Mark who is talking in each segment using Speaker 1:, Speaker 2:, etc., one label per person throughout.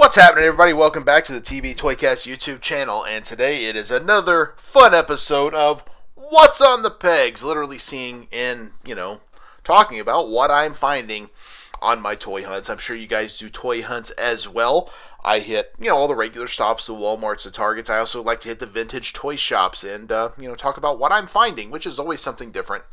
Speaker 1: What's happening, everybody? Welcome back to the TB Toycast YouTube channel, and today it is another fun episode of What's on the Pegs, literally seeing and, talking about what I'm finding on my toy hunts. I'm sure you guys do toy hunts as well. I hit, all the regular stops, the Walmarts, the Targets. I also like to hit the vintage toy shops and, talk about what I'm finding, which is always something different.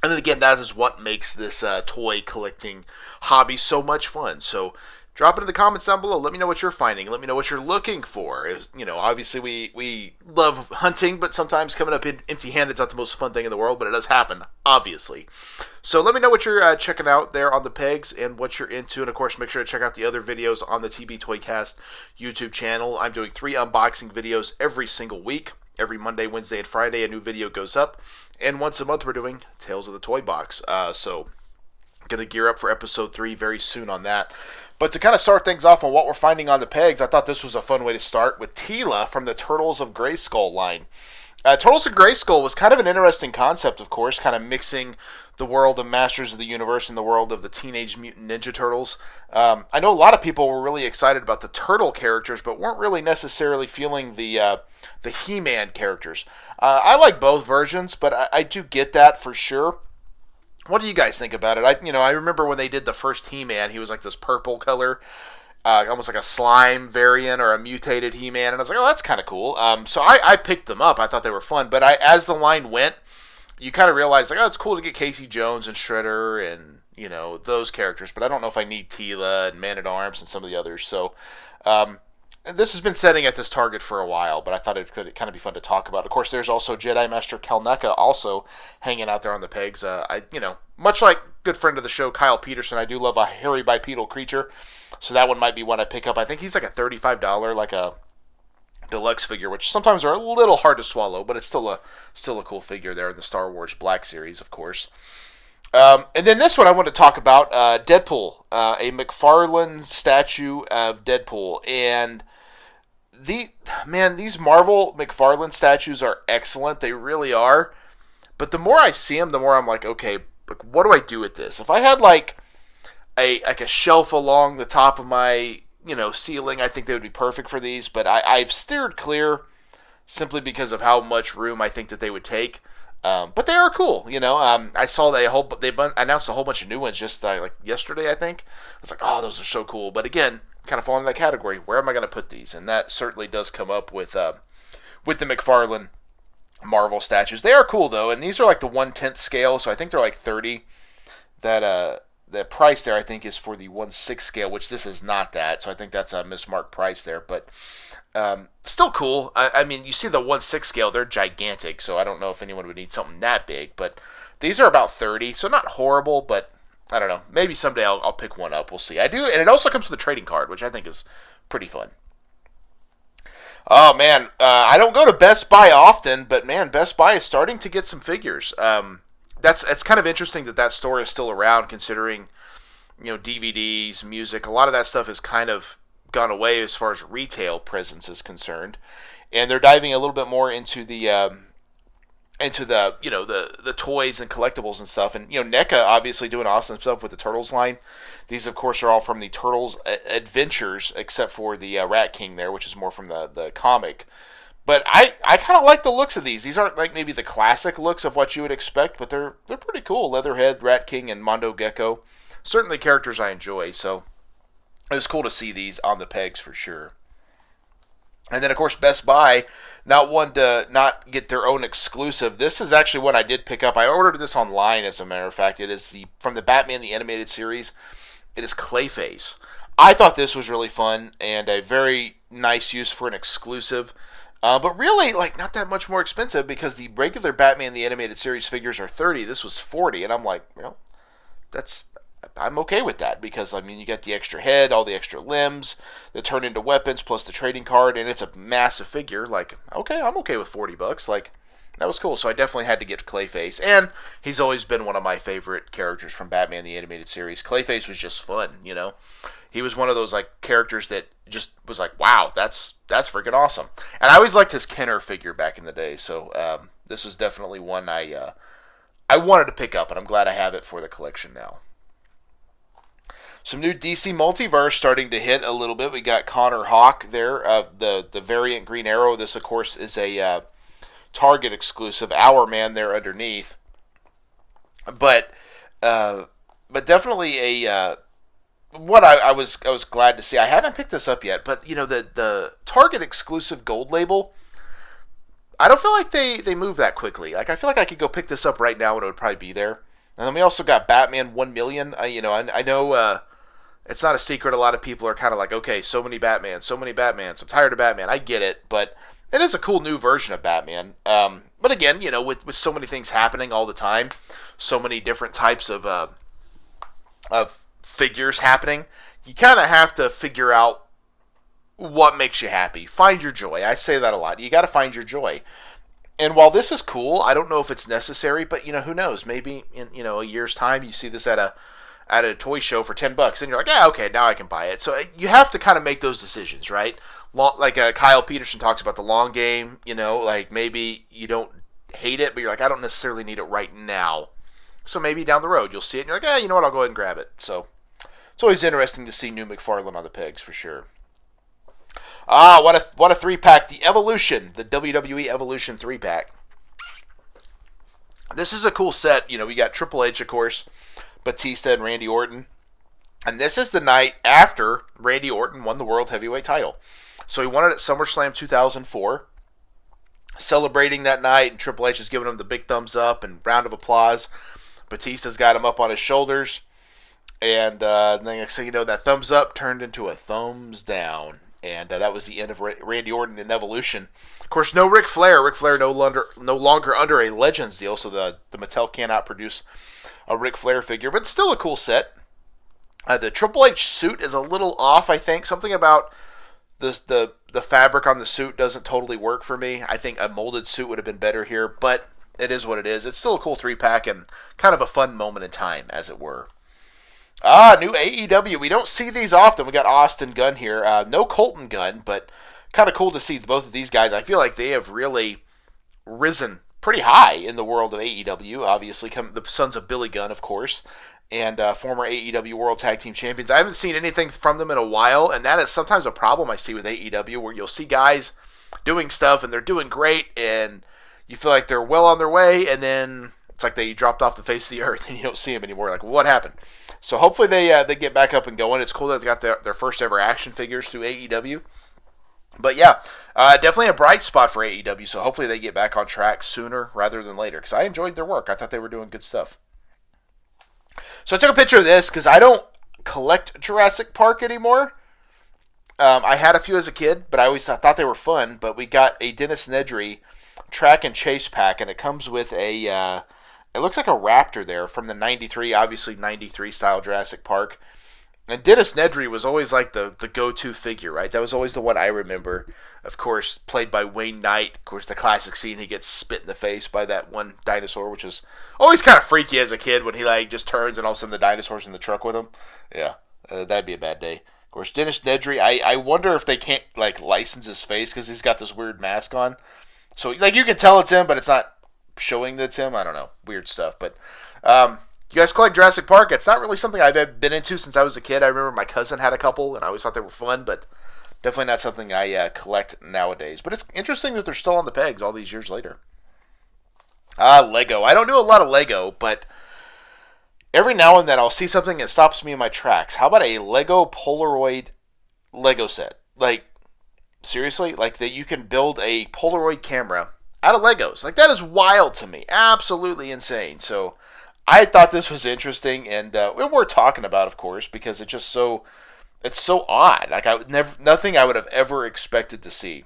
Speaker 1: And then again, that is what makes this toy collecting hobby so much fun. So drop it in the comments down below. Let me know what you're finding. Let me know what you're looking for. Obviously we love hunting, but sometimes coming up empty-handed is not the most fun thing in the world, but it does happen, obviously. So let me know what you're checking out there on the pegs and what you're into. And, of course, make sure to check out the other videos on the TB Toycast YouTube channel. I'm doing 3 unboxing videos every single week. Every Monday, Wednesday, and Friday, a new video goes up. And once a month, we're doing Tales of the Toy Box. So going to gear up for episode 3 very soon on that. But to kind of start things off on what we're finding on the pegs, I thought this was a fun way to start with Teela from the Turtles of Grayskull line. Turtles of Grayskull was kind of an interesting concept, of course, kind of mixing the world of Masters of the Universe and the world of the Teenage Mutant Ninja Turtles. I know a lot of people were really excited about the Turtle characters, but weren't really necessarily feeling the He-Man characters. I like both versions, but I do get that for sure. What do you guys think about it? I remember when they did the first He-Man, he was like this purple color, almost like a slime variant or a mutated He-Man, and I was like, oh, that's kind of cool. So I picked them up. I thought they were fun, but as the line went, you kind of realize, like, oh, it's cool to get Casey Jones and Shredder and, those characters, but I don't know if I need Teela and Man-at-Arms and some of the others. So this has been setting at this Target for a while, but I thought it could kind of be fun to talk about. Of course, there's also Jedi Master Kelneka also hanging out there on the pegs. Much like good friend of the show, Kyle Peterson, I do love a hairy bipedal creature, so that one might be one I pick up. I think he's like a $35, like a deluxe figure, which sometimes are a little hard to swallow, but it's still a cool figure there in the Star Wars Black Series, of course. And then this one I want to talk about, Deadpool, a McFarlane statue of Deadpool, and these Marvel McFarlane statues are excellent. They really are. But the more I see them, the more I'm like, okay, what do I do with this? If I had like a shelf along the top of my ceiling, I think they would be perfect for these. But I've steered clear simply because of how much room I think that they would take. But they are cool, I saw they announced a whole bunch of new ones just like yesterday, I think. I was like, oh, those are so cool. But again, kind of fall into that category. Where am I going to put these? And that certainly does come up with the McFarlane Marvel statues. They are cool though, and these are like the 1/10 scale, so I think they're like 30. That the price there I think is for the 1/6 scale, which this is not that. So I think that's a mismarked price there, but still cool. I mean, you see the 1/6 scale, they're gigantic, so I don't know if anyone would need something that big, but these are about 30, so not horrible, but I don't know. Maybe someday I'll pick one up. We'll see. I do, and it also comes with a trading card, which I think is pretty fun. Oh, man. I don't go to Best Buy often, but, man, Best Buy is starting to get some figures. It's kind of interesting that store is still around, considering, DVDs, music. A lot of that stuff has kind of gone away as far as retail presence is concerned. And they're diving a little bit more into the toys and collectibles and stuff. And, NECA obviously doing awesome stuff with the Turtles line. These, of course, are all from the Turtles Adventures, except for the Rat King there, which is more from the comic. But I kind of like the looks of these. These aren't like maybe the classic looks of what you would expect, but they're pretty cool. Leatherhead, Rat King, and Mondo Gecko. Certainly characters I enjoy, so it was cool to see these on the pegs for sure. And then, of course, Best Buy, not one to not get their own exclusive. This is actually one I did pick up. I ordered this online, as a matter of fact. It is from the Batman the Animated Series. It is Clayface. I thought this was really fun and a very nice use for an exclusive. But really, like, not that much more expensive because the regular Batman the Animated Series figures are $30. This was $40, and I'm like, I'm okay with that because, you get the extra head, all the extra limbs that turn into weapons, plus the trading card, and it's a massive figure. Like, okay, I'm okay with $40. Like, that was cool. So I definitely had to get Clayface, and he's always been one of my favorite characters from Batman the Animated Series. Clayface was just fun, He was one of those, like, characters that just was like, wow, that's freaking awesome. And I always liked his Kenner figure back in the day, so this was definitely one I wanted to pick up, and I'm glad I have it for the collection now. Some new DC Multiverse starting to hit a little bit. We got Connor Hawk there, the variant Green Arrow. This, of course, is a Target exclusive. Hourman there underneath. But definitely what I was glad to see. I haven't picked this up yet, but the Target exclusive gold label, I don't feel like they move that quickly. Like, I feel like I could go pick this up right now and it would probably be there. And then we also got Batman 1 million. I know it's not a secret. A lot of people are kind of like, okay, so many Batmans. I'm tired of Batman. I get it, but it is a cool new version of Batman. But again, with so many things happening all the time, so many different types of figures happening, you kind of have to figure out what makes you happy. Find your joy. I say that a lot. You got to find your joy. And while this is cool, I don't know if it's necessary, but who knows? Maybe in a year's time, you see this at a toy show for $10, and you're like, yeah, okay, now I can buy it. So you have to kind of make those decisions, right? Like Kyle Peterson talks about the long game. Like maybe you don't hate it, but you're like, I don't necessarily need it right now. So maybe down the road you'll see it, and you're like, you know what? I'll go ahead and grab it. So it's always interesting to see new McFarlane on the pegs for sure. What a 3-pack. The Evolution, the WWE Evolution 3-pack. This is a cool set. We got Triple H, of course, Batista, and Randy Orton. And this is the night after Randy Orton won the World Heavyweight title. So he won it at SummerSlam 2004. Celebrating that night, and Triple H is giving him the big thumbs up and round of applause. Batista's got him up on his shoulders. And then next thing you know, that thumbs up turned into a thumbs down. And that was the end of Randy Orton in Evolution. Of course, no Ric Flair. Ric Flair no longer under a Legends deal, so the Mattel cannot produce a Ric Flair figure. But still a cool set. The Triple H suit is a little off, I think. Something about the fabric on the suit doesn't totally work for me. I think a molded suit would have been better here, but it is what it is. It's still a cool 3-pack and kind of a fun moment in time, as it were. New AEW. We don't see these often. We got Austin Gunn here. No Colton Gunn, but kind of cool to see both of these guys. I feel like they have really risen pretty high in the world of AEW. Obviously, the sons of Billy Gunn, of course, and former AEW World Tag Team Champions. I haven't seen anything from them in a while, and that is sometimes a problem I see with AEW, where you'll see guys doing stuff, and they're doing great, and you feel like they're well on their way, and then it's like they dropped off the face of the earth, and you don't see them anymore. Like, what happened? So hopefully they get back up and going. It's cool that they got their first ever action figures through AEW. But yeah, definitely a bright spot for AEW, so hopefully they get back on track sooner rather than later, because I enjoyed their work. I thought they were doing good stuff. So I took a picture of this because I don't collect Jurassic Park anymore. I had a few as a kid, but I always thought they were fun. But we got a Dennis Nedry track and chase pack, and it comes with a... it looks like a Raptor there from the 93, obviously 93 style Jurassic Park. And Dennis Nedry was always like the go-to figure, right? That was always the one I remember. Of course, played by Wayne Knight. Of course, the classic scene, he gets spit in the face by that one dinosaur, which was always kind of freaky as a kid when he just turns and all of a sudden the dinosaur's in the truck with him. Yeah, that'd be a bad day. Of course, Dennis Nedry, I wonder if they can't license his face because he's got this weird mask on. So you can tell it's him, but it's not showing that it's him. I don't know. Weird stuff. But you guys collect Jurassic Park? It's not really something I've been into since I was a kid. I remember my cousin had a couple, and I always thought they were fun, but definitely not something I collect nowadays. But it's interesting that they're still on the pegs all these years later. Lego. I don't do a lot of Lego, but every now and then I'll see something that stops me in my tracks. How about a Lego Polaroid Lego set? Seriously? That you can build a Polaroid camera out of Legos. That is wild to me. Absolutely insane. So I thought this was interesting, and we're talking about, of course, because it's so odd. Nothing I would have ever expected to see.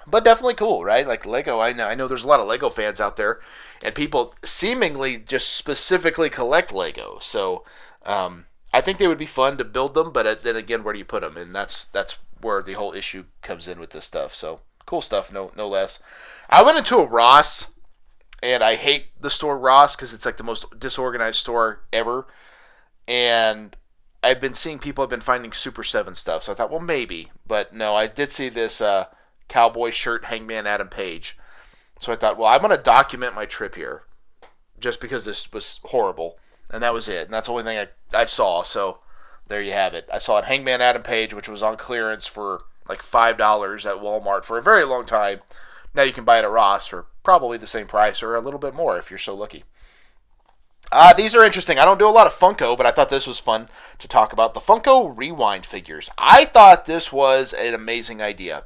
Speaker 1: But definitely cool, right? Lego, I know there's a lot of Lego fans out there, and people seemingly just specifically collect Lego. So I think they would be fun to build them, but then again, where do you put them? And that's where the whole issue comes in with this stuff. So cool stuff, no less. I went into a Ross, and I hate the store Ross because it's the most disorganized store ever. And I've been seeing people have been finding Super 7 stuff, so I thought, well, maybe. But no, I did see this cowboy shirt Hangman Adam Page. So I thought, well, I'm going to document my trip here just because this was horrible. And that was it. And that's the only thing I saw. So there you have it. I saw it Hangman Adam Page, which was on clearance for like $5 at Walmart for a very long time. Now you can buy it at Ross for probably the same price or a little bit more if you're so lucky. These are interesting. I don't do a lot of Funko, but I thought this was fun to talk about. The Funko Rewind figures. I thought this was an amazing idea.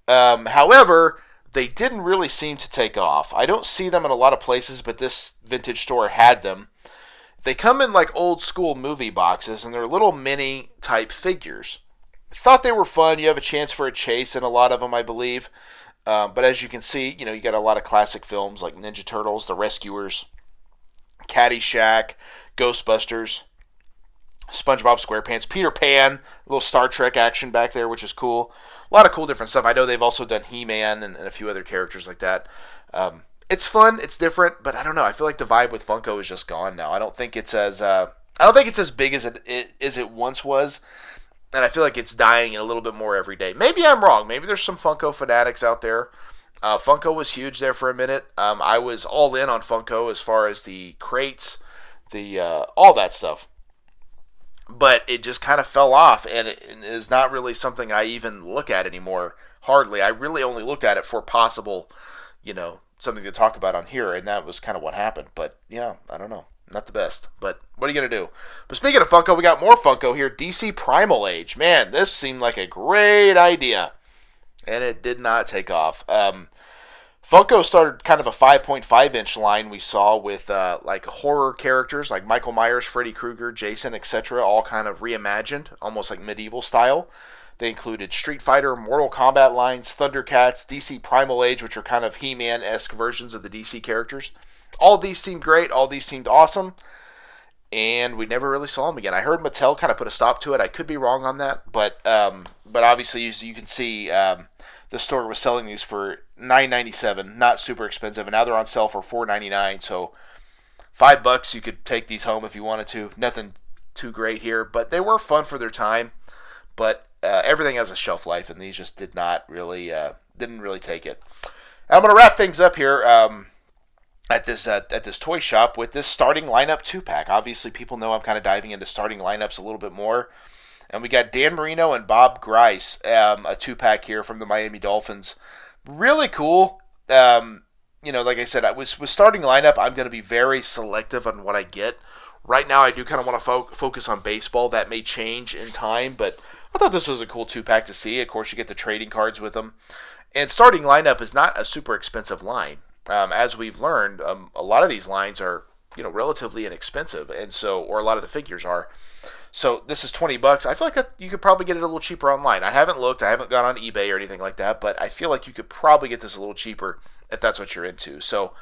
Speaker 1: However, they didn't really seem to take off. I don't see them in a lot of places, but this vintage store had them. They come in like old school movie boxes, and they're little mini type figures. Thought they were fun. You have a chance for a chase in a lot of them, I believe. But as you can see, you got a lot of classic films like Ninja Turtles, The Rescuers, Caddyshack, Ghostbusters, SpongeBob SquarePants, Peter Pan, a little Star Trek action back there, which is cool. A lot of cool different stuff. I know they've also done He-Man and a few other characters like that. It's fun, it's different, but I don't know. I feel like the vibe with Funko is just gone now. I don't think it's as big as it once was, and I feel like it's dying a little bit more every day. Maybe I'm wrong. Maybe there's some Funko fanatics out there. Funko was huge there for a minute. I was all in on Funko as far as the crates, all that stuff. But it just kind of fell off, and it is not really something I even look at anymore. Hardly. I really only looked at it for possible, something to talk about on here, and that was kind of what happened. But, yeah, I don't know. Not the best. But what are you going to do? But speaking of Funko, we got more Funko here. DC Primal Age. Man, this seemed like a great idea. And it did not take off. Funko started kind of a 5.5-inch line we saw with like horror characters like Michael Myers, Freddy Krueger, Jason, etc. all kind of reimagined, almost like medieval style. They included Street Fighter, Mortal Kombat lines, Thundercats, DC Primal Age, which are kind of He-Man-esque versions of the DC characters. All these seemed great. All these seemed awesome. And we never really saw them again. I heard Mattel kind of put a stop to it. I could be wrong on that. But obviously, you can see the store was selling these for $9.97, not super expensive. And now they're on sale for $4.99. So $5, you could take these home if you wanted to. Nothing too great here. But they were fun for their time. But everything has a shelf life, and these just didn't really take it. I'm going to wrap things up here at this toy shop with this starting lineup 2-pack. Obviously, people know I'm kind of diving into starting lineups a little bit more. And we got Dan Marino and Bob Grice, a 2-pack here from the Miami Dolphins. Really cool. Like I said, with starting lineup, I'm going to be very selective on what I get. Right now, I do kind of want to focus on baseball. That may change in time, but I thought this was a cool 2-pack to see. Of course, you get the trading cards with them. And starting lineup is not a super expensive line. As we've learned, a lot of these lines are, relatively inexpensive, and or a lot of the figures are. So this is $20. I feel like you could probably get it a little cheaper online. I haven't looked. I haven't gone on eBay or anything like that, but I feel like you could probably get this a little cheaper if that's what you're into. So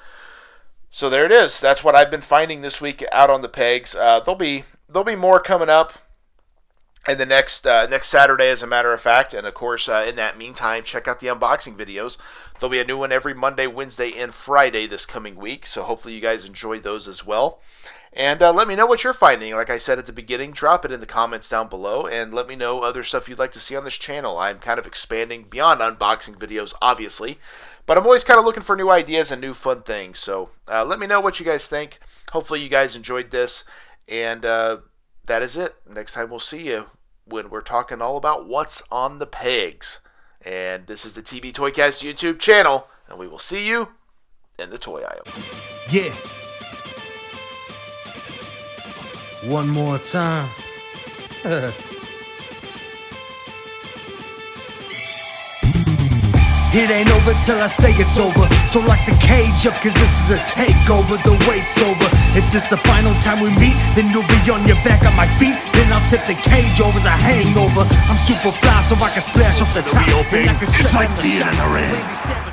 Speaker 1: there it is. That's what I've been finding this week out on the pegs. There'll be more coming up. And the next Saturday, as a matter of fact, and of course, in that meantime, check out the unboxing videos. There'll be a new one every Monday, Wednesday, and Friday this coming week, so hopefully you guys enjoyed those as well. And let me know what you're finding. Like I said at the beginning, drop it in the comments down below, and let me know other stuff you'd like to see on this channel. I'm kind of expanding beyond unboxing videos, obviously, but I'm always kind of looking for new ideas and new fun things. So let me know what you guys think. Hopefully you guys enjoyed this, and that is it. Next time we'll see you when we're talking all about what's on the pegs. And this is the TB Toycast YouTube channel, and we will see you in the toy aisle.
Speaker 2: Yeah. One more time. It ain't over till I say it's over. So lock the cage up, cause this is a takeover. The wait's over. If this the final time we meet, then you'll be on your back on my feet. Then I'll tip the cage over as a hangover. I'm super fly so I can splash off the top. And I can shut down the shot.